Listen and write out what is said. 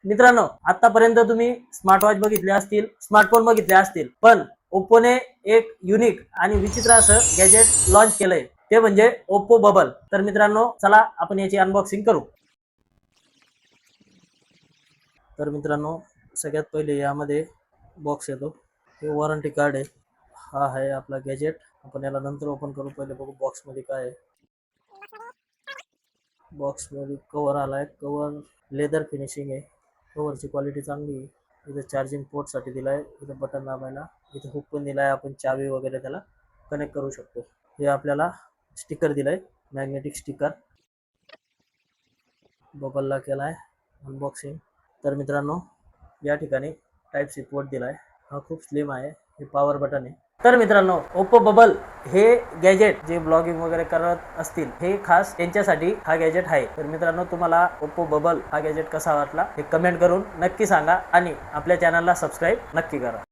मित्रांनो, आतापर्यंत तुम्ही स्मार्ट वॉच बघितले असतील, स्मार्टफोन बघितले असतील, पण ओप्पोने एक युनिक आणि विचित्र असं गॅजेट लॉन्च केलंय, ते म्हणजे ओप्पो बबल। तर मित्रांनो, चला आपण याची अनबॉक्सिंग करू। तर मित्रांनो, सगळ्यात पहिले यामध्ये बॉक्स येतो, हे वॉरंटी कार्ड आहे। हा आहे आपला गॅजेट। आपण याला नंतर ओपन करू, पहिले बघू बॉक्स मध्ये काय आहे। बॉक्स मध्ये कवर आलाय, कवर लेदर फिनिशिंग आहे, कवरची क्वालिटी चांगली आहे। इथे चार्जिंग पोर्ट साठी दिलाय, इथे बटन दाबायला, इथे हुक पण दिलाय, आपण चावी वगैरे त्याला कनेक्ट करू शकतो। हे आपल्याला स्टिकर दिलाय, मॅग्नेटिक स्टिकर। बबलला केलाय अनबॉक्सिंग। तर मित्रांनो, या ठिकाणी टाइप सी पोर्ट दिलाय, हा खूप स्लिम आहे, हे पॉवर बटन आहे। तर मित्रांनो, ओप्पो बबल हे गॅजेट जे ब्लॉगिंग वगैरे करत असतील, हे खास त्यांच्यासाठी हा गॅजेट आहे। तर मित्रांनो, तुम्हाला ओप्पो बबल हा गॅजेट कसा वाटला हे कमेंट करून नक्की सांगा आणि आपल्या चॅनलला सबस्क्राईब नक्की करा।